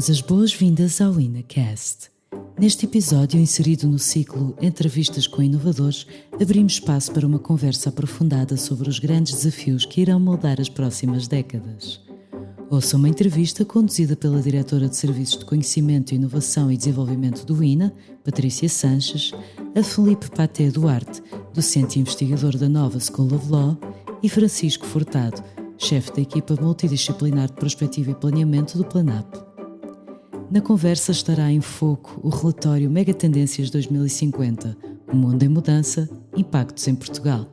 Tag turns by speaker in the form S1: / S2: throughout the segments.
S1: Damos as boas-vindas ao InaCast. Neste episódio, inserido no ciclo Entrevistas com Inovadores, abrimos espaço para uma conversa aprofundada sobre os grandes desafios que irão moldar as próximas décadas. Ouça uma entrevista conduzida pela Diretora de Serviços de Conhecimento, Inovação e Desenvolvimento do INA, Patrícia Sanches, a Filipe Paté Duarte, docente e investigador da Nova School of Law, e Francisco Furtado, chefe da equipa multidisciplinar de Prospectiva e Planeamento do Planap. Na conversa estará em foco o relatório Megatendências 2050, O Mundo em Mudança, Impactos em Portugal.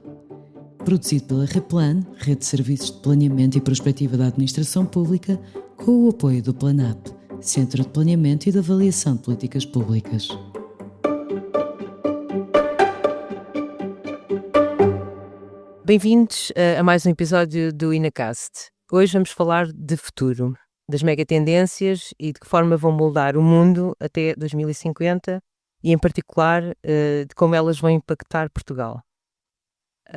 S1: Produzido pela Replan, Rede de Serviços de Planeamento e Prospectiva da Administração Pública, com o apoio do Planap, Centro de Planeamento e de Avaliação de Políticas Públicas. Bem-vindos a mais um episódio do InaCast. Hoje vamos falar de futuro, das megatendências e de que forma vão moldar o mundo até 2050 e, em particular, de como elas vão impactar Portugal.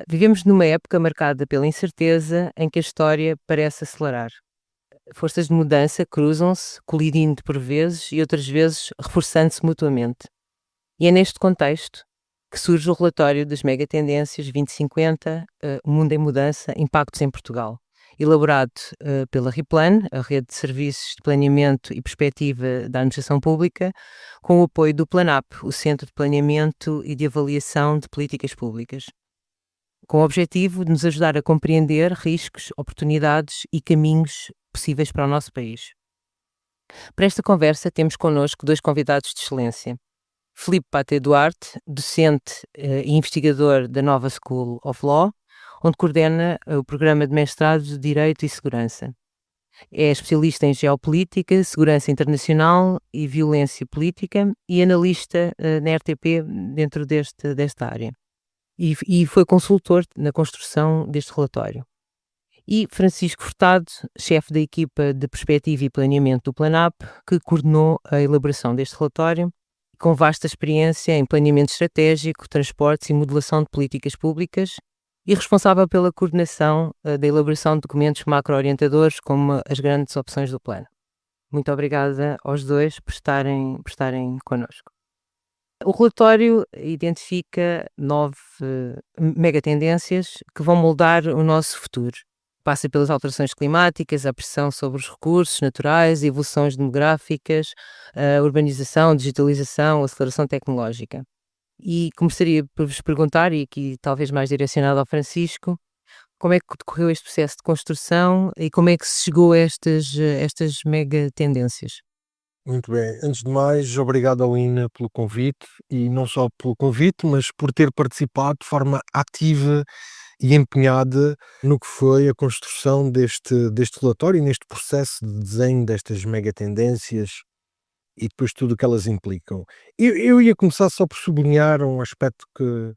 S1: Vivemos numa época marcada pela incerteza em que a história parece acelerar. Forças de mudança cruzam-se, colidindo por vezes e outras vezes reforçando-se mutuamente. E é neste contexto que surge o relatório das Megatendências 2050, O Mundo em Mudança, Impactos em Portugal, elaborado pela Replan, a Rede de Serviços de Planeamento e Perspectiva da Administração Pública, com o apoio do Planap, o Centro de Planeamento e de Avaliação de Políticas Públicas, com o objetivo de nos ajudar a compreender riscos, oportunidades e caminhos possíveis para o nosso país. Para esta conversa temos connosco dois convidados de excelência. Filipe Paté Duarte, docente e investigador da Nova School of Law, onde coordena o programa de mestrado de Direito e Segurança. É especialista em Geopolítica, Segurança Internacional e Violência Política e analista na RTP dentro desta área. E foi consultor na construção deste relatório. E Francisco Furtado, chefe da equipa de Perspectiva e Planeamento do Planap, que coordenou a elaboração deste relatório, com vasta experiência em planeamento estratégico, transportes e modelação de políticas públicas, e responsável pela coordenação da elaboração de documentos macro-orientadores como as grandes opções do plano. Muito obrigada aos dois por estarem connosco. O relatório identifica 9 megatendências que vão moldar o nosso futuro. Passa pelas alterações climáticas, a pressão sobre os recursos naturais, evoluções demográficas, a urbanização, digitalização, a aceleração tecnológica. E começaria por vos perguntar, e aqui talvez mais direcionado ao Francisco, como é que decorreu este processo de construção e como é que se chegou a estas megatendências?
S2: Muito bem. Antes de mais, obrigado ao INA pelo convite, e não só pelo convite, mas por ter participado de forma ativa e empenhada no que foi a construção deste relatório e neste processo de desenho destas megatendências e depois tudo o que elas implicam. Eu ia começar só por sublinhar um aspecto que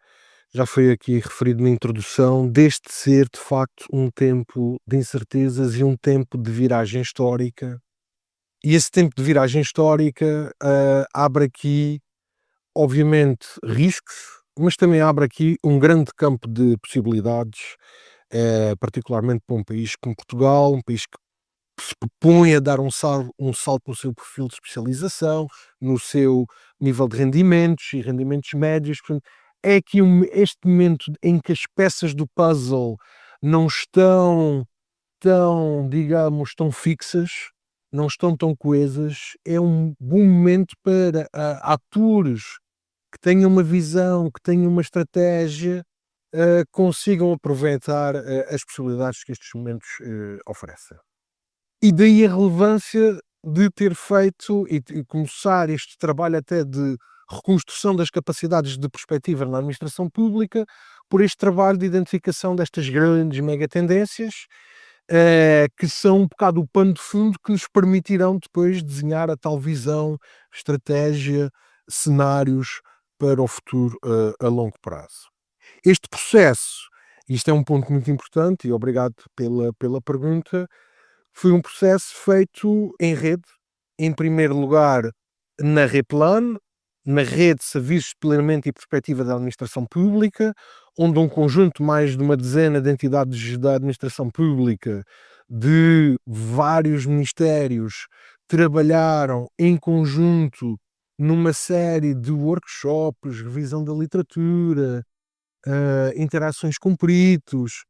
S2: já foi aqui referido na introdução, deste ser de facto um tempo de incertezas e um tempo de viragem histórica. E esse tempo de viragem histórica abre aqui, obviamente, riscos, mas também abre aqui um grande campo de possibilidades, particularmente para um país como Portugal, um país que se propõe a dar um salto no seu perfil de especialização, no seu nível de rendimentos e rendimentos médios. Portanto, é aqui este momento em que as peças do puzzle não estão tão, digamos, tão fixas, não estão tão coesas. É um bom momento para atores que tenham uma visão, que tenham uma estratégia, consigam aproveitar as possibilidades que estes momentos oferecem. E daí a relevância de ter feito e começar este trabalho até de reconstrução das capacidades de perspectiva na administração pública, por este trabalho de identificação destas grandes megatendências, que são um bocado o pano de fundo que nos permitirão depois desenhar a tal visão, estratégia, cenários para o futuro a longo prazo. Este processo, isto é um ponto muito importante, e obrigado pela pergunta, foi um processo feito em rede, em primeiro lugar na Replan, na Rede de Serviços de Planeamento e Perspectiva da Administração Pública, onde um conjunto mais de uma dezena de entidades da administração pública, de vários ministérios, trabalharam em conjunto numa série de workshops, revisão da literatura, interações com peritos,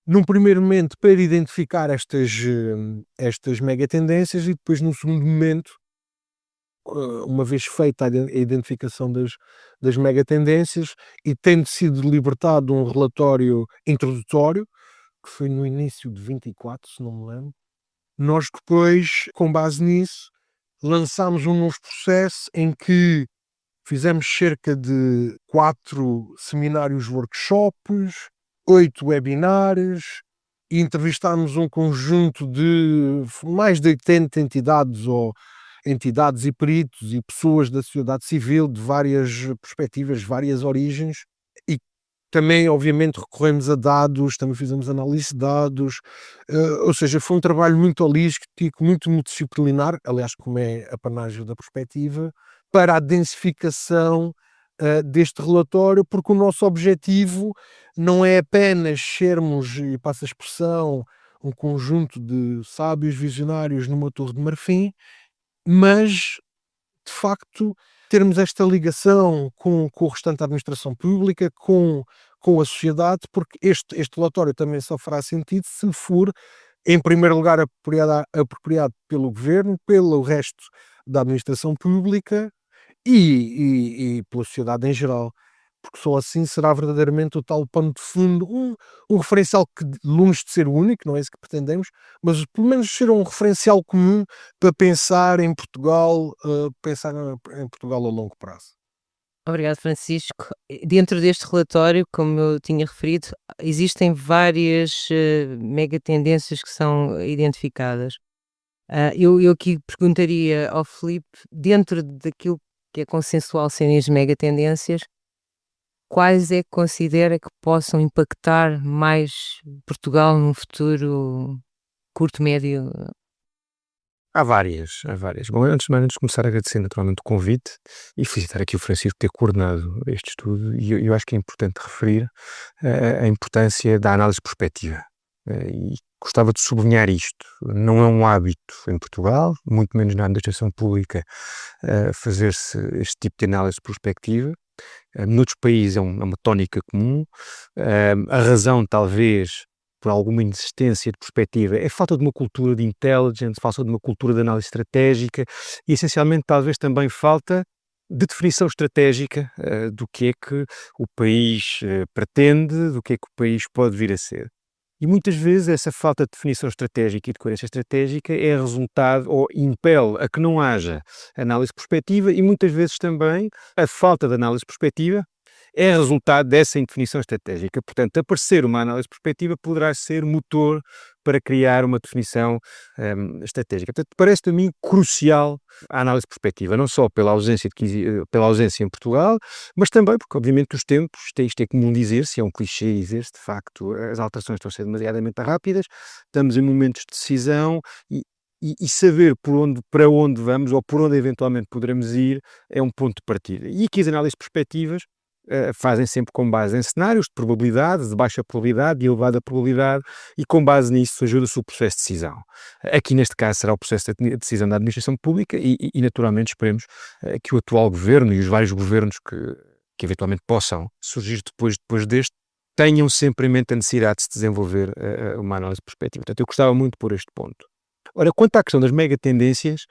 S2: num primeiro momento para identificar estas mega tendências e depois num segundo momento, uma vez feita a identificação das mega tendências e tendo sido libertado um relatório introdutório, que foi no início de 24, se não me lembro, nós depois, com base nisso, lançámos um novo processo em que fizemos cerca de 4 seminários workshops, 8 webinars, e entrevistámos um conjunto de mais de 80 entidades e peritos e pessoas da sociedade civil de várias perspectivas, várias origens, e também obviamente recorremos a dados, também fizemos análise de dados, ou seja, foi um trabalho muito holístico, muito multidisciplinar, aliás como é a panágio da perspectiva, para a densificação deste relatório, porque o nosso objetivo não é apenas sermos, e passo a expressão, um conjunto de sábios visionários numa torre de marfim, mas de facto termos esta ligação com o restante da administração pública, com a sociedade, porque este relatório também só fará sentido se for, em primeiro lugar, apropriado pelo governo, pelo resto da administração pública e pela sociedade em geral, porque só assim será verdadeiramente o tal pano de fundo, um referencial que, longe de ser o único, não é isso que pretendemos, mas pelo menos ser um referencial comum para pensar em Portugal, a longo prazo.
S1: Obrigado, Francisco. Dentro deste relatório, como eu tinha referido, existem várias mega tendências que são identificadas. Eu aqui perguntaria ao Filipe, dentro daquilo que é consensual serem as mega tendências, quais é que considera que possam impactar mais Portugal num futuro curto, médio?
S3: Há várias, há várias. Bom, antes de começar, agradecer naturalmente o convite e felicitar aqui o Francisco por ter coordenado este estudo, e eu acho que é importante referir a importância da análise prospectiva. E gostava de sublinhar isto. Não é um hábito em Portugal, muito menos na administração pública, fazer-se este tipo de análise prospectiva. Noutros países é uma tónica comum. A razão, talvez, por alguma insistência de perspectiva, é falta de uma cultura de intelligence, falta de uma cultura de análise estratégica e, essencialmente, talvez também falta de definição estratégica do que é que o país pretende, do que é que o país pode vir a ser. E muitas vezes essa falta de definição estratégica e de coerência estratégica é resultado ou impele a que não haja análise prospectiva, e muitas vezes também a falta de análise prospectiva é resultado dessa indefinição estratégica. Portanto, aparecer uma análise prospectiva poderá ser motor para criar uma definição estratégica. Portanto, parece-me a mim crucial a análise prospectiva, não só pela ausência em Portugal, mas também porque, obviamente, os tempos, isto é comum dizer-se, é um clichê dizer-se, de facto, as alterações estão a ser demasiadamente rápidas, estamos em momentos de decisão e saber para onde vamos ou por onde eventualmente poderemos ir é um ponto de partida. E aqui as análises prospectivas fazem sempre com base em cenários de probabilidade, de baixa probabilidade, de elevada probabilidade, e com base nisso ajuda-se o processo de decisão. Aqui neste caso será o processo de decisão da administração pública e naturalmente esperemos que o atual governo e os vários governos que eventualmente possam surgir depois deste tenham sempre em mente a necessidade de se desenvolver uma análise prospectiva. Portanto, eu gostava muito de pôr este ponto. Ora, quanto à questão das mega tendências,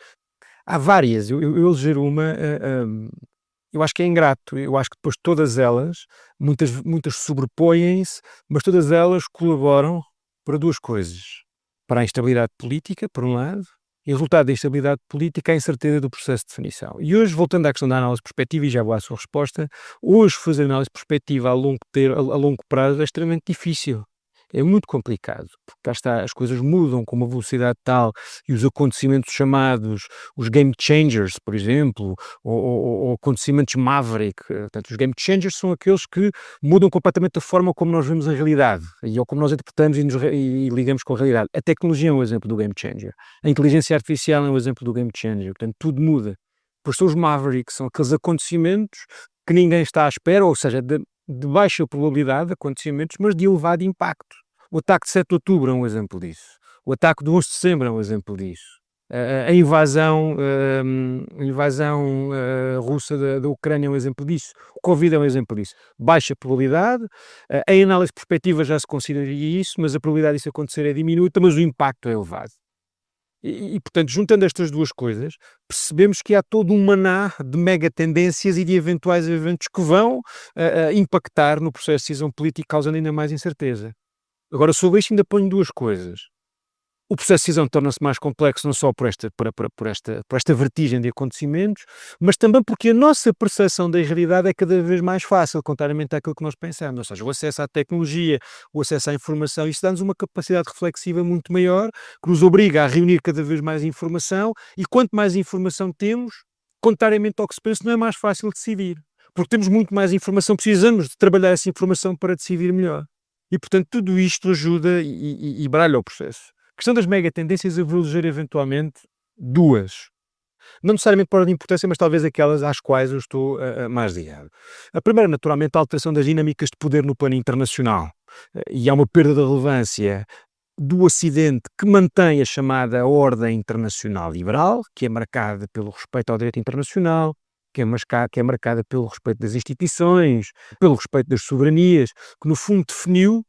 S3: há várias. Eu eleger uma... eu acho que é ingrato. Eu acho que depois todas elas, muitas sobrepõem-se, mas todas elas colaboram para duas coisas. Para a instabilidade política, por um lado, e o resultado da instabilidade política é a incerteza do processo de definição. E hoje, voltando à questão da análise prospectiva, e já vou à sua resposta, hoje fazer análise prospectiva a longo prazo é extremamente difícil. É muito complicado, porque cá está, as coisas mudam com uma velocidade tal e os acontecimentos chamados os game changers, por exemplo, ou acontecimentos maverick. Portanto, os game changers são aqueles que mudam completamente a forma como nós vemos a realidade ou como nós interpretamos e ligamos com a realidade. A tecnologia é um exemplo do game changer. A inteligência artificial é um exemplo do game changer. Portanto, tudo muda. Por isso, os mavericks são aqueles acontecimentos que ninguém está à espera, ou seja, de baixa probabilidade de acontecimentos, mas de elevado impacto. O ataque de 7 de outubro é um exemplo disso. O ataque de 11 de setembro é um exemplo disso. A invasão, russa da Ucrânia é um exemplo disso. O Covid é um exemplo disso. Baixa probabilidade, em análise perspectiva já se consideraria isso, mas a probabilidade disso acontecer é diminuta, mas o impacto é elevado. Portanto, juntando estas duas coisas, percebemos que há todo um maná de mega tendências e de eventuais eventos que vão impactar no processo de decisão política, causando ainda mais incerteza. Agora, sobre isto ainda ponho duas coisas. O processo de decisão torna-se mais complexo não só por esta vertigem de acontecimentos, mas também porque a nossa percepção da realidade é cada vez mais fácil, contrariamente àquilo que nós pensamos. Ou seja, o acesso à tecnologia, o acesso à informação, isso dá-nos uma capacidade reflexiva muito maior, que nos obriga a reunir cada vez mais informação, e quanto mais informação temos, contrariamente ao que se pensa, não é mais fácil decidir. Porque temos muito mais informação, precisamos de trabalhar essa informação para decidir melhor. E, portanto, tudo isto ajuda e baralha o processo. A questão das mega tendências eu vou eleger eventualmente duas. Não necessariamente por ordem de importância, mas talvez aquelas às quais eu estou mais ligado. A primeira, naturalmente, a alteração das dinâmicas de poder no plano internacional. E há uma perda de relevância do Ocidente que mantém a chamada ordem internacional liberal, que é marcada pelo respeito ao direito internacional, que é marcada pelo respeito das instituições, pelo respeito das soberanias, que no fundo definiu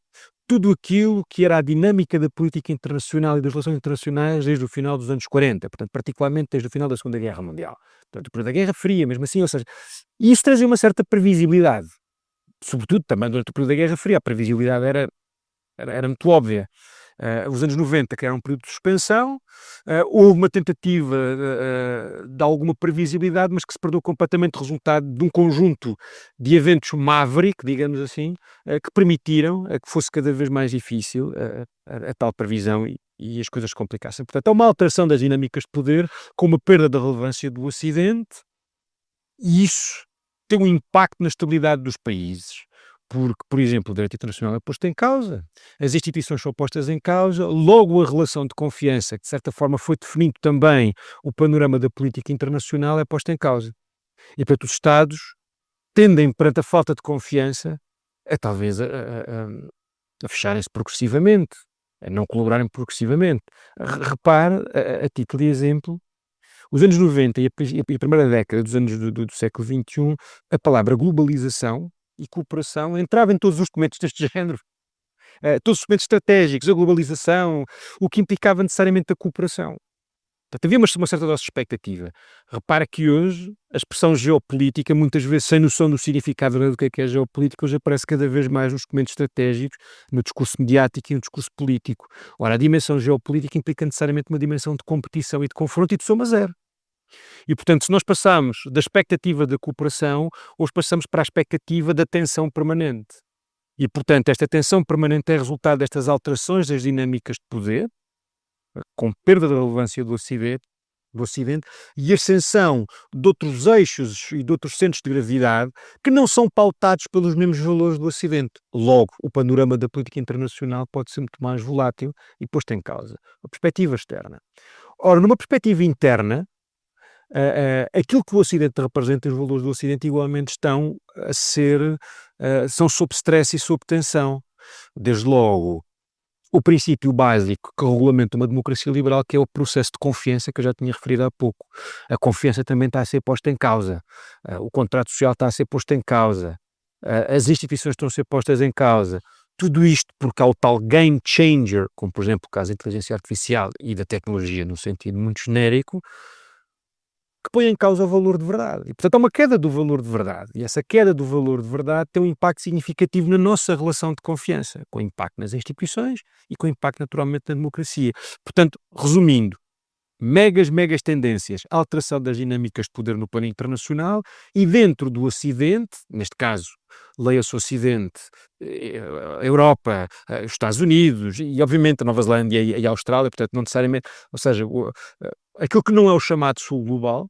S3: tudo aquilo que era a dinâmica da política internacional e das relações internacionais desde o final dos anos 40, portanto, particularmente desde o final da Segunda Guerra Mundial. Portanto, depois da Guerra Fria, mesmo assim, ou seja, isso trazia uma certa previsibilidade. Sobretudo, também durante o período da Guerra Fria, a previsibilidade era muito óbvia. Os anos 90, que era um período de suspensão, houve uma tentativa de alguma previsibilidade, mas que se perdeu completamente, resultado de um conjunto de eventos maverick, digamos assim, que permitiram que fosse cada vez mais difícil a tal previsão e as coisas se complicassem. Portanto, há uma alteração das dinâmicas de poder, com uma perda da relevância do Ocidente, e isso tem um impacto na estabilidade dos países. Porque, por exemplo, o direito internacional é posto em causa, as instituições são postas em causa, logo a relação de confiança, que de certa forma foi definindo também o panorama da política internacional, é posta em causa. E, portanto, os Estados tendem, perante a falta de confiança, talvez a fecharem-se progressivamente, a não colaborarem progressivamente. Repare, a título de exemplo, os anos 90 e a primeira década dos anos do século XXI, a palavra globalização e cooperação entrava em todos os documentos deste género. Todos os documentos estratégicos, a globalização, o que implicava necessariamente a cooperação. Portanto, havia uma certa dose de expectativa. Repara que hoje a expressão geopolítica, muitas vezes sem noção do significado do que é geopolítica, hoje aparece cada vez mais nos documentos estratégicos, no discurso mediático e no discurso político. Ora, a dimensão geopolítica implica necessariamente uma dimensão de competição e de confronto e de soma zero. E, portanto, se nós passamos da expectativa da cooperação, hoje passamos para a expectativa da tensão permanente. E, portanto, esta tensão permanente é resultado destas alterações das dinâmicas de poder, com perda da relevância do Ocidente, e ascensão de outros eixos e de outros centros de gravidade que não são pautados pelos mesmos valores do Ocidente. Logo, o panorama da política internacional pode ser muito mais volátil e posto em causa. A perspectiva externa. Ora, numa perspectiva interna, aquilo que o Ocidente representa, os valores do Ocidente igualmente estão a ser, são sob stress e sob tensão. Desde logo, o princípio básico que regulamenta uma democracia liberal, que é o processo de confiança, que eu já tinha referido há pouco. A confiança também está a ser posta em causa. O contrato social está a ser posto em causa. As instituições estão a ser postas em causa. Tudo isto porque há o tal game changer, como por exemplo o caso da inteligência artificial e da tecnologia, num sentido muito genérico, que põe em causa o valor de verdade. E, portanto, há uma queda do valor de verdade. E essa queda do valor de verdade tem um impacto significativo na nossa relação de confiança, com impacto nas instituições e com impacto, naturalmente, na democracia. Portanto, resumindo, megas tendências, alteração das dinâmicas de poder no plano internacional e dentro do Ocidente, neste caso, leia-se o Ocidente, a Europa, os Estados Unidos e, obviamente, a Nova Zelândia e a Austrália, portanto, não necessariamente, ou seja, aquilo que não é o chamado Sul Global,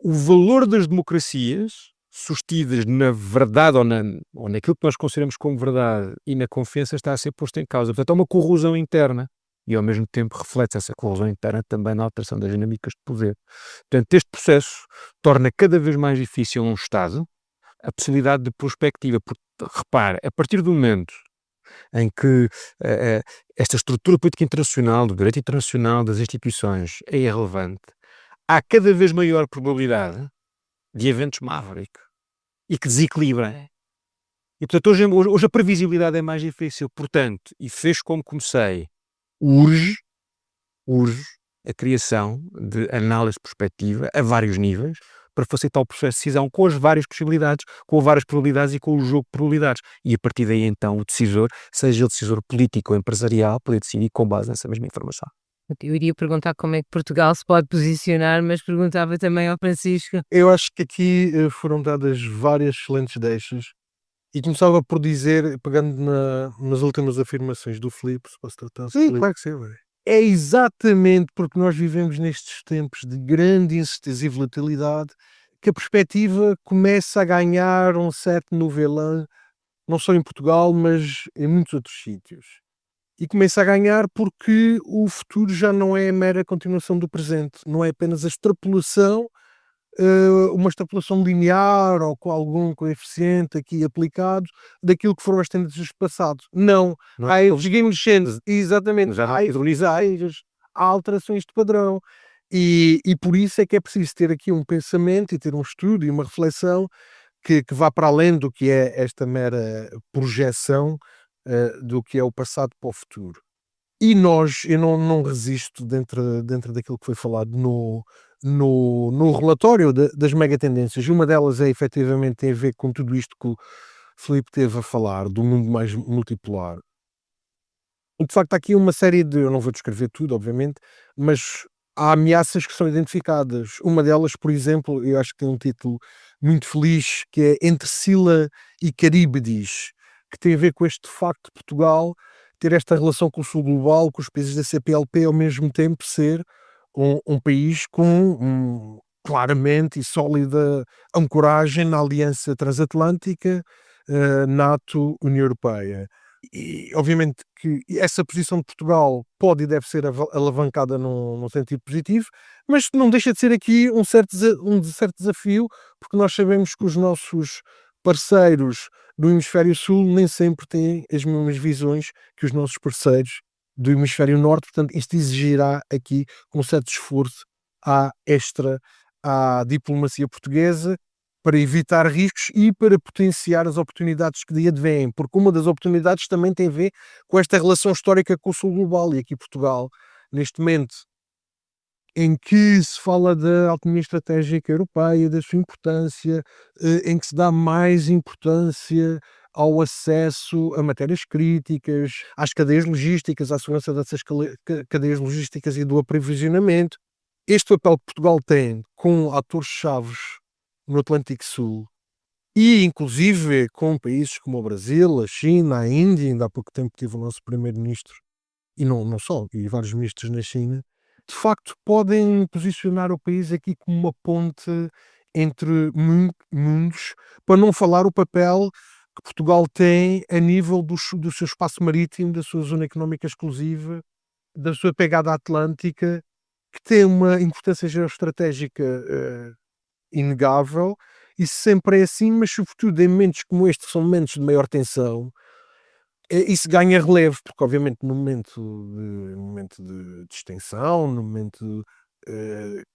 S3: o valor das democracias sustidas na verdade ou naquilo que nós consideramos como verdade e na confiança está a ser posto em causa. Portanto, há uma corrosão interna e, ao mesmo tempo, reflete essa corrosão interna também na alteração das dinâmicas de poder. Portanto, este processo torna cada vez mais difícil a um Estado a possibilidade de perspectiva. Porque, repare, a partir do momento em que esta estrutura política internacional, do direito internacional, das instituições é irrelevante, há cada vez maior probabilidade de eventos Maverick e que desequilibrem. E portanto hoje a previsibilidade é mais difícil, portanto, e fez como comecei, urge a criação de análise de perspectiva a vários níveis para facilitar o processo de decisão com as várias possibilidades, com várias probabilidades e com o jogo de probabilidades. E a partir daí então o decisor, seja ele decisor político ou empresarial, poder decidir com base nessa mesma informação.
S1: Eu iria perguntar como é que Portugal se pode posicionar, mas perguntava também ao Francisco.
S2: Eu acho que aqui foram dadas várias excelentes deixas e começava por dizer, pegando nas últimas afirmações do Filipe, se posso tratar
S3: Sim,
S2: Filipe,
S3: claro que sim. Velho.
S2: é exatamente porque nós vivemos nestes tempos de grande incerteza e volatilidade que a perspectiva começa a ganhar um certo novelã, não só em Portugal, mas em muitos outros sítios. E começa a ganhar porque o futuro já não é a mera continuação do presente, não é apenas a extrapolação, uma extrapolação linear ou com algum coeficiente aqui aplicado daquilo que foram as tendências do passado. Não,
S3: Não
S2: há
S3: é?
S2: eles mexendo, exatamente,
S3: Já não-
S2: há hidrolisagens, há alterações de padrão. E por isso é que é preciso ter aqui um pensamento e ter um estudo e uma reflexão que vá para além do que é esta mera projeção do que é o passado para o futuro. E eu não resisto dentro daquilo que foi falado no relatório das megatendências. Uma delas é efetivamente tem a ver com tudo isto que o Filipe teve a falar, do mundo mais multipolar. E de facto há aqui uma série de, eu não vou descrever tudo, obviamente, mas há ameaças que são identificadas. Uma delas, por exemplo, eu acho que tem um título muito feliz, que é Entre Scylla e Caríbades, que tem a ver com este facto de Portugal ter esta relação com o sul global, com os países da CPLP, ao mesmo tempo ser um país com claramente e sólida ancoragem na aliança transatlântica, NATO, União Europeia. E obviamente que essa posição de Portugal pode e deve ser alavancada num sentido positivo, mas não deixa de ser aqui um certo desafio, porque nós sabemos que os nossos parceiros do Hemisfério Sul nem sempre têm as mesmas visões que os nossos parceiros do Hemisfério Norte, portanto isto exigirá aqui um certo esforço à diplomacia portuguesa para evitar riscos e para potenciar as oportunidades que daí advêm, porque uma das oportunidades também tem a ver com esta relação histórica com o sul global, e aqui Portugal, neste momento em que se fala da autonomia estratégica europeia, da sua importância, em que se dá mais importância ao acesso a matérias críticas, às cadeias logísticas, à segurança dessas cadeias logísticas e do aprovisionamento. Este papel que Portugal tem com atores-chave no Atlântico Sul e inclusive com países como o Brasil, a China, a Índia, ainda há pouco tempo tive o nosso primeiro-ministro, e não só, e vários ministros na China, de facto podem posicionar o país aqui como uma ponte entre mundos, para não falar o papel que Portugal tem a nível do seu espaço marítimo, da sua zona económica exclusiva, da sua pegada atlântica, que tem uma importância geoestratégica inegável, e sempre é assim, mas sobretudo em momentos como este, que são momentos de maior tensão, isso ganha relevo, porque obviamente no momento de extensão, no momento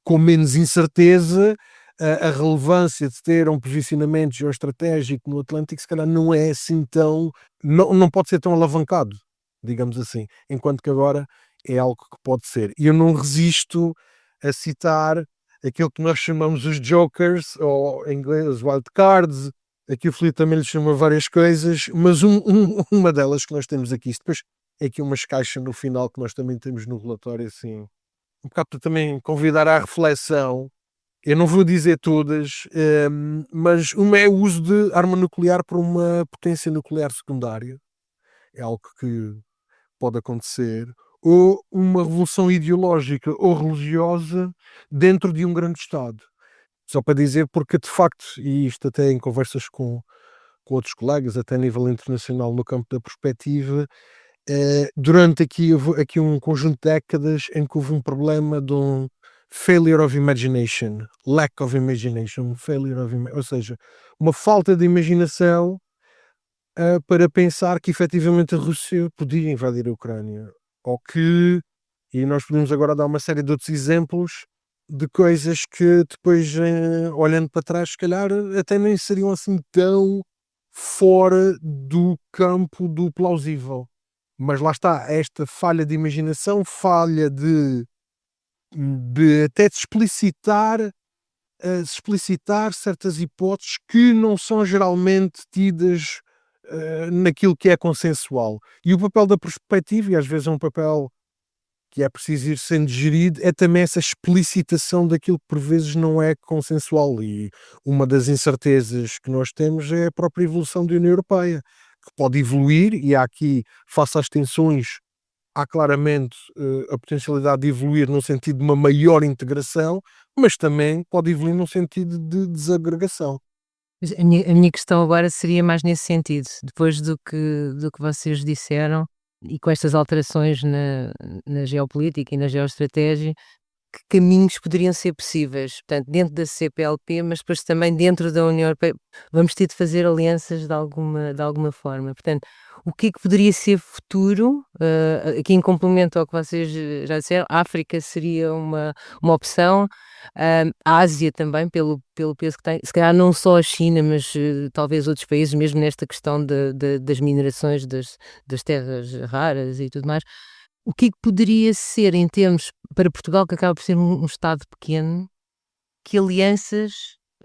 S2: com menos incerteza, a relevância de ter um posicionamento geoestratégico no Atlântico se calhar não é assim tão, não pode ser tão alavancado, digamos assim, enquanto que agora é algo que pode ser. E eu não resisto a citar aquilo que nós chamamos os jokers, ou em inglês os wildcards. Aqui o Filipe também lhe chama várias coisas, mas uma delas que nós temos aqui, depois é aqui umas caixas no final que nós também temos no relatório, assim, um bocado para também convidar à reflexão. Eu não vou dizer todas, mas uma é o uso de arma nuclear por uma potência nuclear secundária. É algo que pode acontecer. Ou uma revolução ideológica ou religiosa dentro de um grande Estado. Só para dizer, porque de facto, e isto até em conversas com outros colegas, até a nível internacional no campo da perspectiva, durante aqui um conjunto de décadas em que houve um problema de um failure of imagination, lack of imagination, ou seja, uma falta de imaginação para pensar que efetivamente a Rússia podia invadir a Ucrânia. Ou que, e nós podemos agora dar uma série de outros exemplos de coisas que depois, olhando para trás, se calhar até nem seriam assim tão fora do campo do plausível. Mas lá está, esta falha de imaginação, falha de até de explicitar certas hipóteses que não são geralmente tidas naquilo que é consensual. E o papel da perspectiva, e às vezes é um papel que é preciso ir sendo gerido, é também essa explicitação daquilo que por vezes não é consensual. E uma das incertezas que nós temos é a própria evolução da União Europeia, que pode evoluir, e há aqui, face às tensões, há claramente a potencialidade de evoluir no sentido de uma maior integração, mas também pode evoluir num sentido de desagregação.
S1: Mas a minha questão agora seria mais nesse sentido, depois do que vocês disseram e com estas alterações na geopolítica e na geoestratégia, que caminhos poderiam ser possíveis? Portanto, dentro da CPLP, mas depois também dentro da União Europeia, vamos ter de fazer alianças de alguma forma. Portanto, o que é que poderia ser futuro? Aqui em complemento ao que vocês já disseram, a África seria uma opção, a Ásia também, pelo peso que tem, se calhar não só a China, mas talvez outros países, mesmo nesta questão das minerações das terras raras e tudo mais. O que é que poderia ser em termos para Portugal, que acaba por ser um Estado pequeno, que alianças,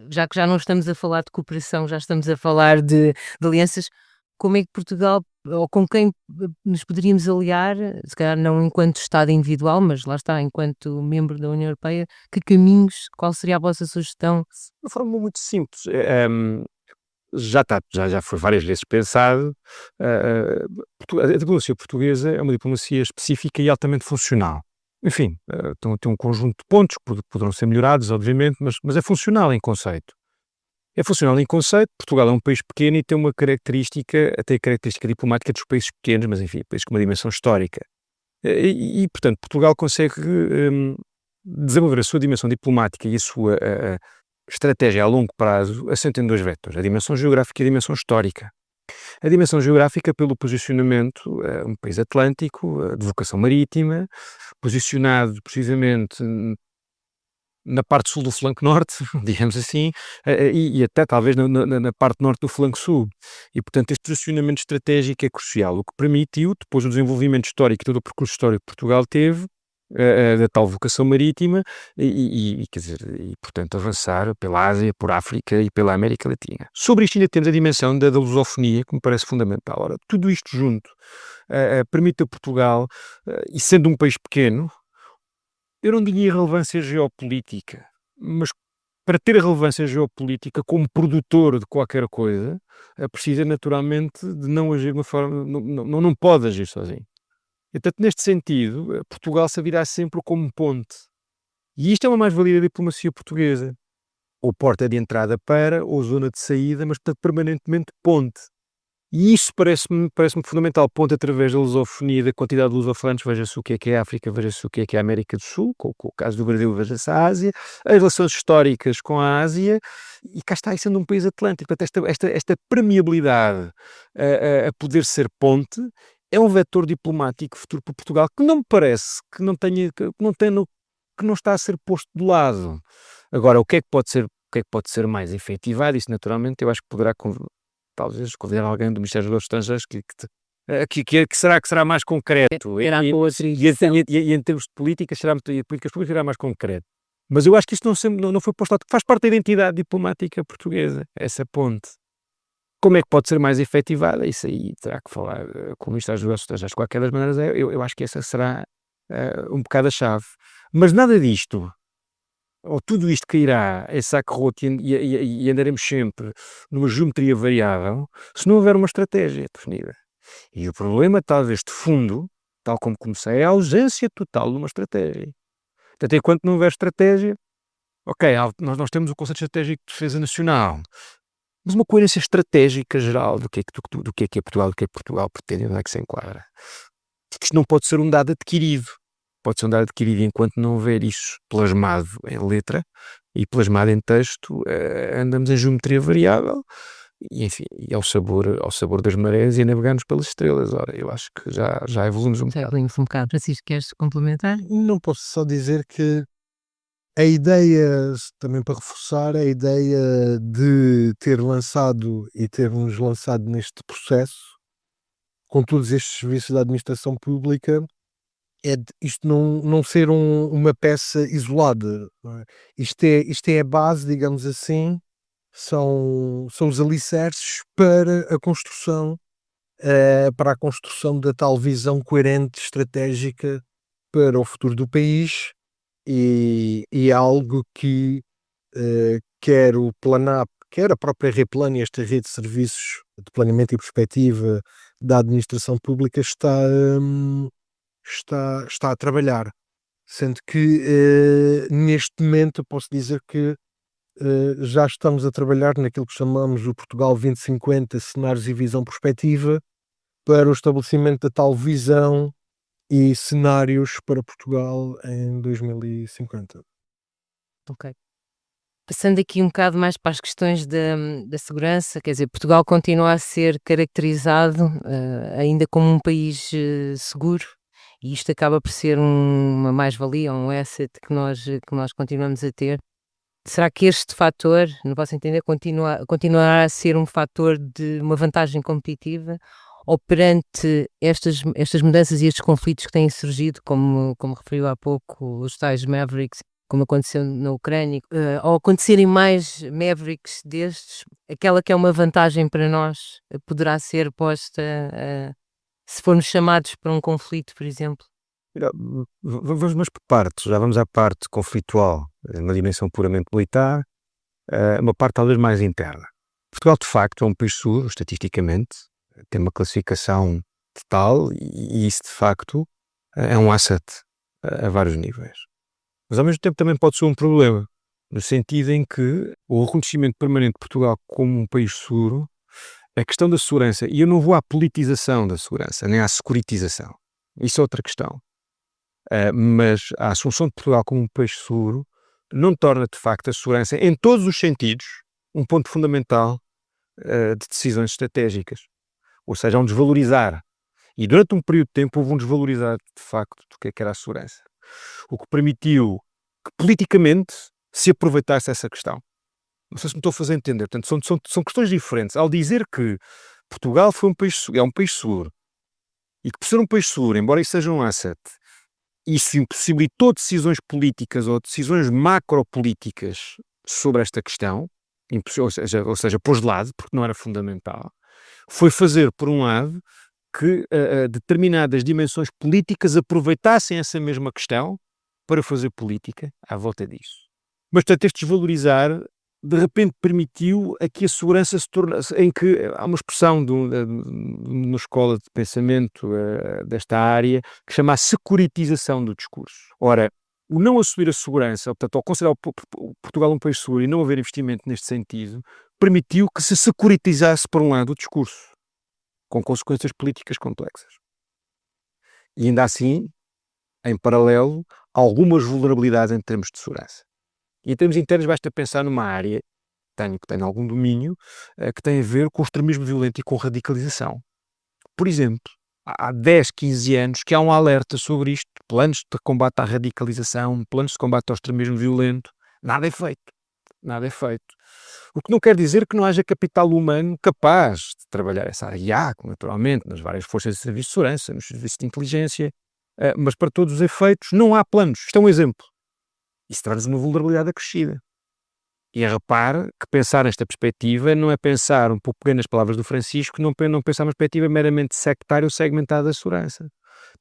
S1: já que já não estamos a falar de cooperação, já estamos a falar de alianças, como é que Portugal, ou com quem nos poderíamos aliar, se calhar não enquanto Estado individual, mas lá está, enquanto membro da União Europeia, que caminhos, qual seria a vossa sugestão?
S3: De uma forma muito simples. Já foi várias vezes pensado. A diplomacia portuguesa é uma diplomacia específica e altamente funcional. Enfim, tem um conjunto de pontos que poderão ser melhorados, obviamente, mas é funcional em conceito. É funcional em conceito. Portugal é um país pequeno e tem uma característica, até a característica diplomática dos países pequenos, mas enfim, países com uma dimensão histórica. Portanto, Portugal consegue desenvolver a sua dimensão diplomática e a sua estratégia a longo prazo assenta em dois vetores, a dimensão geográfica e a dimensão histórica. A dimensão geográfica pelo posicionamento, um país atlântico, de vocação marítima, posicionado precisamente na parte sul do flanco norte, digamos assim, e até talvez na parte norte do flanco sul. E, portanto, este posicionamento estratégico é crucial, o que permitiu, depois do desenvolvimento histórico e todo o percurso histórico que Portugal teve, da tal vocação marítima quer dizer, portanto avançar pela Ásia, por África e pela América Latina. Sobre isto ainda temos a dimensão da lusofonia, que me parece fundamental. Ora, tudo isto junto permite a Portugal, e sendo um país pequeno, eu não diria relevância geopolítica, mas para ter a relevância geopolítica como produtor de qualquer coisa, precisa naturalmente de não agir de uma forma, não pode agir sozinho. Portanto, neste sentido, Portugal servirá sempre como ponte. E isto é uma mais-valia da diplomacia portuguesa. Ou porta de entrada para, ou zona de saída, mas portanto, permanentemente ponte. E isso parece-me fundamental. Ponte através da lusofonia, da quantidade de lusofalantes. Veja-se o que é a África, veja-se o que é a América do Sul, com o caso do Brasil, veja-se a Ásia, as relações históricas com a Ásia, e cá está aí sendo um país atlântico. Portanto, esta permeabilidade a poder ser ponte é um vetor diplomático futuro para Portugal que não me parece, que não está a ser posto de lado. Agora, o que é que pode ser mais efetivado? Isso, naturalmente, eu acho que poderá talvez convidar alguém do Ministério dos Estrangeiros que será mais concreto. E em termos de políticas, políticas públicas será mais concreto. Mas eu acho que isto não foi posto de lado, faz parte da identidade diplomática portuguesa, essa ponte. Como é que pode ser mais efetivada? Isso aí terá que falar com o Ministério dos Estrangeiros. De qualquer das maneiras, eu acho que essa será um bocado a chave. Mas nada disto, ou tudo isto cairá em saco roto e andaremos sempre numa geometria variável se não houver uma estratégia definida. E o problema, talvez de fundo, tal como comecei, é a ausência total de uma estratégia. Portanto, enquanto não houver estratégia, ok, nós temos o conceito estratégico de defesa nacional, mas uma coerência estratégica geral do que é Portugal, do que é que Portugal pretende, onde é que se enquadra. Porque isto não pode ser um dado adquirido. Pode ser um dado adquirido enquanto não houver isso plasmado em letra e plasmado em texto, andamos em geometria variável enfim, e ao sabor das marés e a navegarmos pelas estrelas. Ora, eu acho que já evoluímos um bocado.
S1: Evoluímos um bocado. Francisco, queres complementar?
S2: Não posso só dizer que a ideia, também para reforçar, a ideia de ter lançado e termos lançado neste processo, com todos estes serviços da administração pública, é isto não ser uma peça isolada. Não é? Isto é a base, digamos assim, são os alicerces para a construção da tal visão coerente, estratégica para o futuro do país e é algo que quer o Planap, quer a própria Replan, esta rede de serviços de planeamento e perspectiva da administração pública está a trabalhar. Sendo que neste momento eu posso dizer que já estamos a trabalhar naquilo que chamamos o Portugal 2050, cenários e visão perspectiva, para o estabelecimento da tal visão e cenários para Portugal em 2050.
S1: Ok. Passando aqui um bocado mais para as questões da segurança, quer dizer, Portugal continua a ser caracterizado ainda como um país seguro, e isto acaba por ser uma mais-valia, um asset que nós continuamos a ter. Será que este fator, no vosso entender, continuará a ser um fator de uma vantagem competitiva, ou perante estas mudanças e estes conflitos que têm surgido, como referiu há pouco, os tais Mavericks, como aconteceu na Ucrânia, ao acontecerem mais Mavericks destes, aquela que é uma vantagem para nós poderá ser posta se formos chamados para um conflito, por exemplo?
S3: Mira, vamos por partes, já vamos à parte conflitual, uma dimensão puramente militar, uma parte talvez mais interna. Portugal, de facto, é um país seguro, estatisticamente, tem uma classificação total e isso, de facto, é um asset a vários níveis. Mas, ao mesmo tempo, também pode ser um problema, no sentido em que o reconhecimento permanente de Portugal como um país seguro, a questão da segurança, e eu não vou à politização da segurança, nem à securitização, isso é outra questão. Mas a assunção de Portugal como um país seguro não torna, de facto, a segurança, em todos os sentidos, um ponto fundamental de decisões estratégicas. Ou seja, um desvalorizar. E durante um período de tempo houve um desvalorizar, de facto, do que era a segurança. O que permitiu que, politicamente, se aproveitasse essa questão. Não sei se me estou a fazer entender. Portanto, são questões diferentes. Ao dizer que Portugal é um país seguro, e que, por ser um país seguro, embora isso seja um asset, isso impossibilitou decisões políticas ou decisões macropolíticas sobre esta questão, ou seja, pôs de lado, porque não era fundamental, foi fazer, por um lado, que determinadas dimensões políticas aproveitassem essa mesma questão para fazer política à volta disso. Mas, portanto, este desvalorizar, de repente, permitiu a que a segurança se tornasse, em que há uma expressão na escola de pensamento desta área, que chama a securitização do discurso. Ora, o não assumir a segurança, portanto, ao considerar Portugal um país seguro e não haver investimento neste sentido, permitiu que se securitizasse, por um lado, o discurso, com consequências políticas complexas. E ainda assim, em paralelo, algumas vulnerabilidades em termos de segurança. E em termos internos basta pensar numa área que tenho algum domínio, que tem a ver com o extremismo violento e com radicalização. Por exemplo, há 10, 15 anos que há um alerta sobre isto, planos de combate à radicalização, planos de combate ao extremismo violento, nada é feito. Nada é feito. O que não quer dizer que não haja capital humano capaz de trabalhar essa área. E há, naturalmente, nas várias forças de serviço de segurança, nos serviços de inteligência, mas para todos os efeitos não há planos. Isto é um exemplo. Isso traz uma vulnerabilidade acrescida. E repare que pensar nesta perspectiva não é pensar, um pouco pegar nas palavras do Francisco, não pensar uma perspectiva meramente sectária ou segmentada da segurança.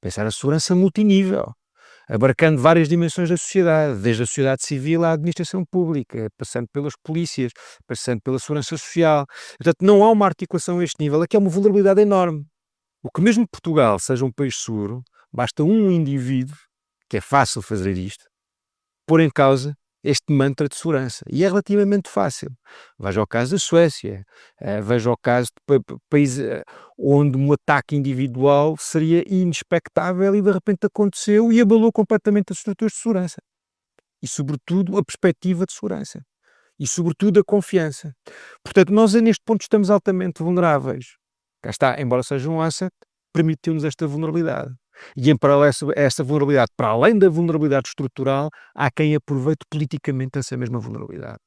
S3: Pensar a segurança multinível, abarcando várias dimensões da sociedade, desde a sociedade civil à administração pública, passando pelas polícias, passando pela segurança social. Portanto, não há uma articulação a este nível, aqui é uma vulnerabilidade enorme. O que mesmo Portugal seja um país seguro, basta um indivíduo, que é fácil fazer isto, pôr em causa este mantra de segurança. E é relativamente fácil. Veja o caso da Suécia, veja o caso de países onde um ataque individual seria inexpectável e de repente aconteceu e abalou completamente as estruturas de segurança. E, sobretudo, a perspectiva de segurança. e, sobretudo, a confiança. Portanto, nós neste ponto estamos altamente vulneráveis. Cá está, embora seja um asset, permitiu-nos esta vulnerabilidade. E em paralelo a essa vulnerabilidade, para além da vulnerabilidade estrutural, há quem aproveite politicamente essa mesma vulnerabilidade.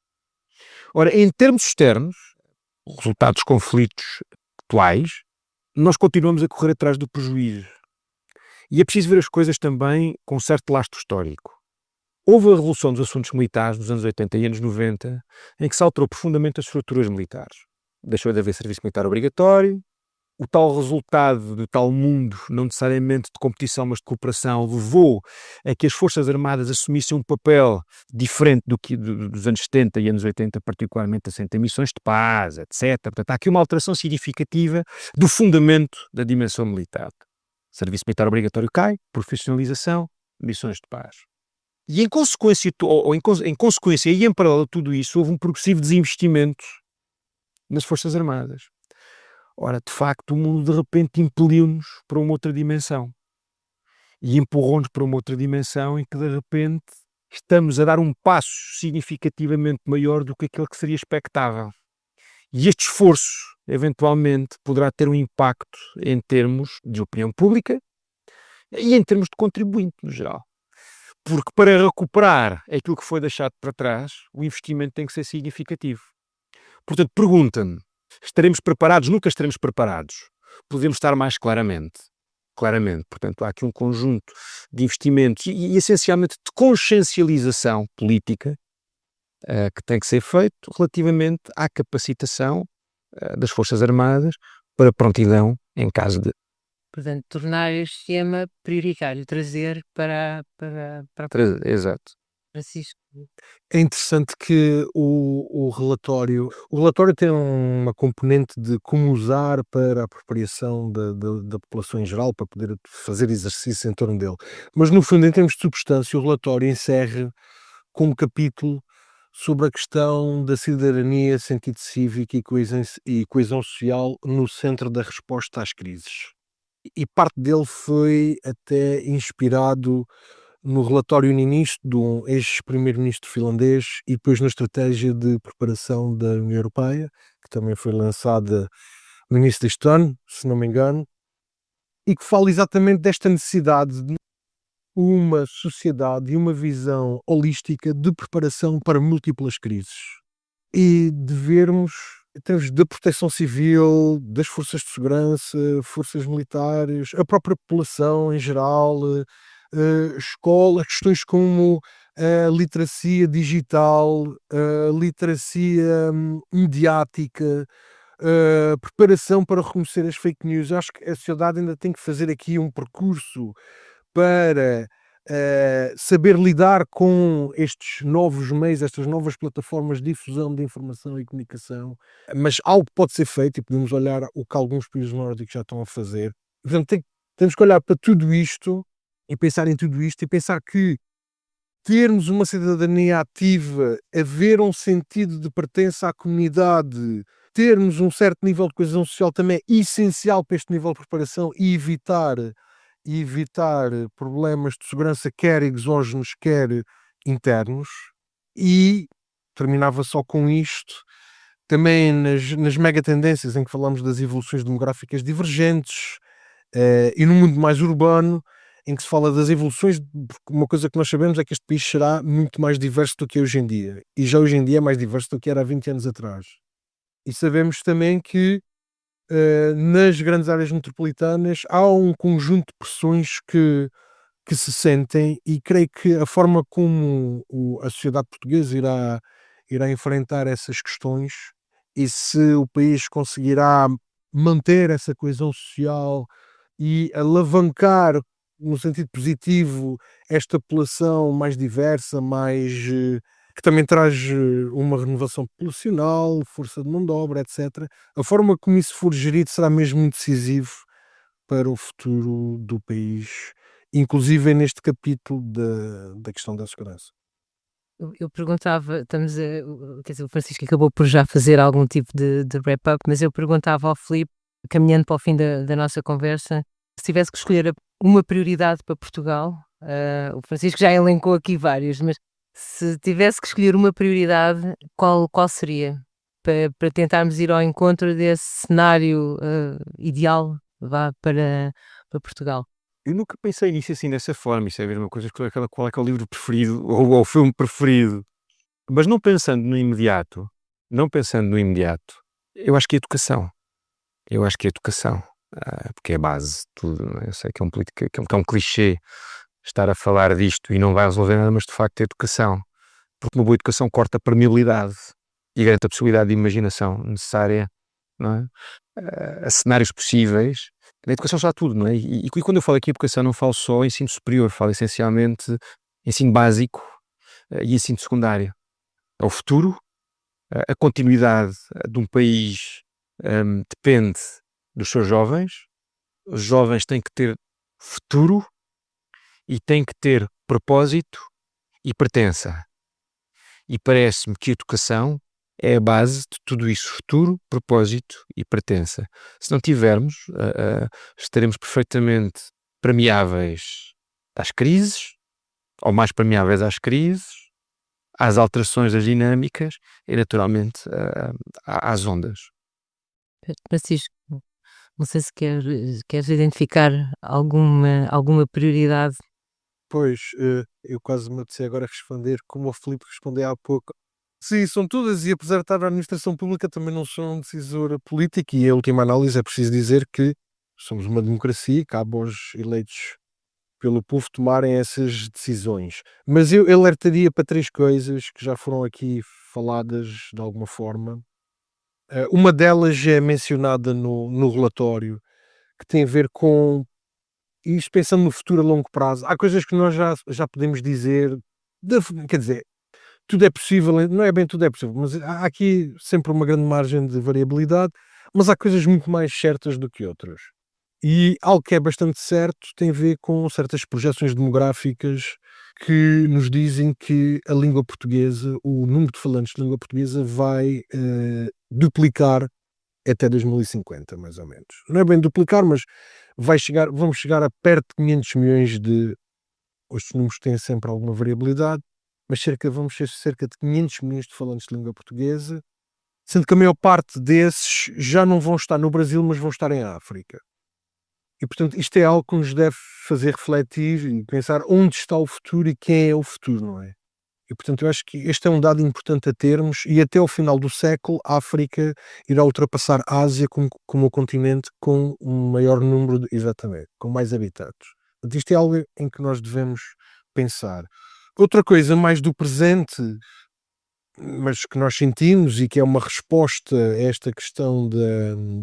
S3: Ora, em termos externos, resultado dos conflitos atuais, nós continuamos a correr atrás do prejuízo. E é preciso ver as coisas também com um certo lastro histórico. Houve a revolução dos assuntos militares nos anos 80 e anos 90, em que se alterou profundamente as estruturas militares. Deixou de haver serviço militar obrigatório, o tal resultado do tal mundo, não necessariamente de competição, mas de cooperação, levou a que as Forças Armadas assumissem um papel diferente do que dos anos 70 e anos 80, particularmente em missões de paz, etc. Portanto, há aqui uma alteração significativa do fundamento da dimensão militar. Serviço militar obrigatório cai, profissionalização, missões de paz. E em consequência, e em paralelo a tudo isso, houve um progressivo desinvestimento nas Forças Armadas. Ora, de facto, o mundo de repente impeliu-nos para uma outra dimensão. E empurrou-nos para uma outra dimensão em que, de repente, estamos a dar um passo significativamente maior do que aquele que seria expectável. E este esforço, eventualmente, poderá ter um impacto em termos de opinião pública e em termos de contribuinte, no geral. Porque para recuperar aquilo que foi deixado para trás, o investimento tem que ser significativo. Portanto, pergunta-me, estaremos preparados? Nunca estaremos preparados. Podemos estar mais claramente. Claramente. Portanto, há aqui um conjunto de investimentos e essencialmente de consciencialização política que tem que ser feito relativamente à capacitação das Forças Armadas para prontidão em caso de...
S1: Portanto, tornar este tema prioritário, trazer para
S3: Exato.
S1: Francisco.
S2: É interessante que o relatório tem uma componente de como usar para a apropriação da população em geral, para poder fazer exercício em torno dele. Mas, no fundo, em termos de substância, o relatório encerra com um capítulo sobre a questão da cidadania, sentido cívico e coesão social no centro da resposta às crises. E parte dele foi até inspirado no relatório Niinistö, de um ex-primeiro-ministro finlandês, e depois na estratégia de preparação da União Europeia, que também foi lançada no início deste ano, se não me engano, e que fala exatamente desta necessidade de uma sociedade e uma visão holística de preparação para múltiplas crises. E de vermos, em termos da proteção civil, das forças de segurança, forças militares, a própria população em geral, escola, questões como a literacia digital, a literacia mediática, a preparação para reconhecer as fake news. Acho que a sociedade ainda tem que fazer aqui um percurso para saber lidar com estes novos meios, estas novas plataformas de difusão de informação e comunicação, mas algo pode ser feito e podemos olhar o que alguns países nórdicos já estão a fazer. Portanto, temos que olhar para tudo isto e pensar em tudo isto e pensar que termos uma cidadania ativa, haver um sentido de pertença à comunidade, termos um certo nível de coesão social também é essencial para este nível de preparação e evitar problemas de segurança, quer exógenos, quer internos. E terminava só com isto, também nas mega tendências em que falamos das evoluções demográficas divergentes e no mundo mais urbano, em que se fala das evoluções, porque uma coisa que nós sabemos é que este país será muito mais diverso do que é hoje em dia, e já hoje em dia é mais diverso do que era há 20 anos atrás. E sabemos também que nas grandes áreas metropolitanas há um conjunto de pressões que se sentem, e creio que a forma como a sociedade portuguesa irá enfrentar essas questões, e se o país conseguirá manter essa coesão social e alavancar no sentido positivo esta população mais diversa, que também traz uma renovação populacional, força de mão de obra, etc. A forma como isso for gerido será mesmo muito decisivo para o futuro do país, inclusive neste capítulo da questão da segurança.
S1: Eu perguntava, quer dizer, o Francisco acabou por já fazer algum tipo de wrap-up, mas eu perguntava ao Filipe, caminhando para o fim da nossa conversa, se tivesse que escolher uma prioridade para Portugal, o Francisco já elencou aqui várias, mas Se tivesse que escolher uma prioridade, qual seria? Para tentarmos ir ao encontro desse cenário ideal para Portugal.
S3: Eu nunca pensei nisso assim dessa forma. Isso é a mesma coisa que qual é que é o livro preferido ou o filme preferido. Mas não pensando no imediato, eu acho que a educação. Porque é a base de tudo. Não é? Eu sei que é um clichê estar a falar disto e não vai resolver nada, mas de facto é educação. Porque uma boa educação corta a permeabilidade e garante a possibilidade de imaginação necessária, não é? A cenários possíveis. Na educação está tudo, não é? E quando eu falo aqui em educação, não falo só em ensino superior, falo essencialmente ensino básico e ensino secundário. É o futuro, a continuidade de um país depende dos seus jovens. Os jovens têm que ter futuro e têm que ter propósito e pertença. E parece-me que a educação é a base de tudo isso, futuro, propósito e pertença. Se não tivermos, estaremos perfeitamente permeáveis às crises, ou mais permeáveis às crises, às alterações das dinâmicas e, naturalmente, às ondas.
S1: Francisco, não sei se queres identificar alguma prioridade.
S2: Pois, eu quase me apeteci agora responder como o Filipe respondeu há pouco. Sim, são todas, e apesar de estar na administração pública, também não sou um decisor político, e em última análise é preciso dizer que somos uma democracia e cabe aos eleitos pelo povo tomarem essas decisões. Mas eu alertaria para 3 coisas que já foram aqui faladas de alguma forma. Uma delas é mencionada no relatório, que tem a ver com isto pensando no futuro a longo prazo. Há coisas que nós já podemos dizer, quer dizer, tudo é possível, não é bem tudo é possível, mas há aqui sempre uma grande margem de variabilidade, mas há coisas muito mais certas do que outras. E algo que é bastante certo tem a ver com certas projeções demográficas que nos dizem que a língua portuguesa, o número de falantes de língua portuguesa vai duplicar até 2050, mais ou menos. Não é bem duplicar, mas vamos chegar a perto de 500 milhões de... Estes números têm sempre alguma variabilidade, mas vamos ser cerca de 500 milhões de falantes de língua portuguesa, sendo que a maior parte desses já não vão estar no Brasil, mas vão estar em África. E, portanto, isto é algo que nos deve fazer refletir e pensar onde está o futuro e quem é o futuro, não é? E, portanto, eu acho que este é um dado importante a termos, e até ao final do século, a África irá ultrapassar a Ásia como o continente com um maior número, exatamente, com mais habitantes. Portanto, isto é algo em que nós devemos pensar. Outra coisa mais do presente, mas que nós sentimos e que é uma resposta a esta questão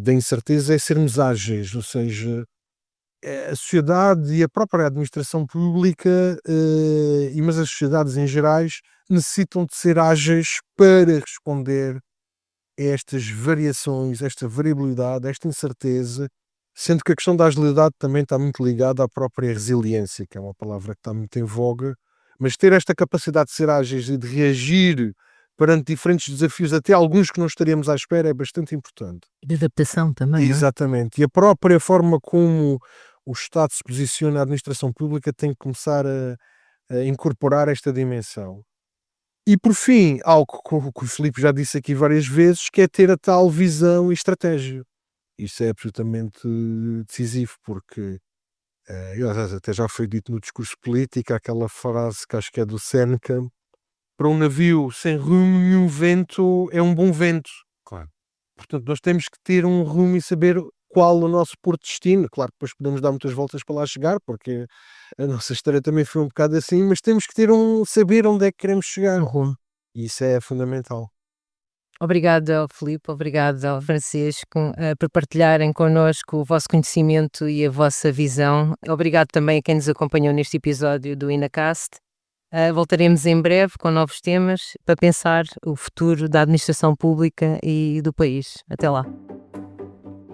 S2: da incerteza, é sermos ágeis, ou seja, a sociedade e a própria administração pública, mas as sociedades em gerais, necessitam de ser ágeis para responder a estas variações, esta variabilidade, esta incerteza, sendo que a questão da agilidade também está muito ligada à própria resiliência, que é uma palavra que está muito em voga, mas ter esta capacidade de ser ágeis e de reagir perante diferentes desafios, até alguns que não estaríamos à espera, é bastante importante.
S1: De adaptação também,
S2: exatamente. E a própria forma como o Estado se posiciona, a administração pública tem que começar a incorporar esta dimensão. E por fim, algo que o Filipe já disse aqui várias vezes, que é ter a tal visão e estratégia. Isso é absolutamente decisivo, porque até já foi dito no discurso político, aquela frase que acho que é do Seneca: para um navio sem rumo e um vento é um bom vento.
S3: Claro.
S2: Portanto, nós temos que ter um rumo e saber qual o nosso porto de destino. Claro que depois podemos dar muitas voltas para lá chegar, porque a nossa história também foi um bocado assim, mas temos que ter saber onde é que queremos chegar.
S1: rumo.
S2: E isso é fundamental.
S1: Obrigada ao Filipe, obrigada ao Francisco por partilharem connosco o vosso conhecimento e a vossa visão. Obrigado também a quem nos acompanhou neste episódio do INACast. Voltaremos em breve com novos temas para pensar o futuro da administração pública e do país. Até lá.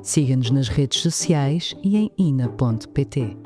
S4: Siga-nos nas redes sociais e em ina.pt.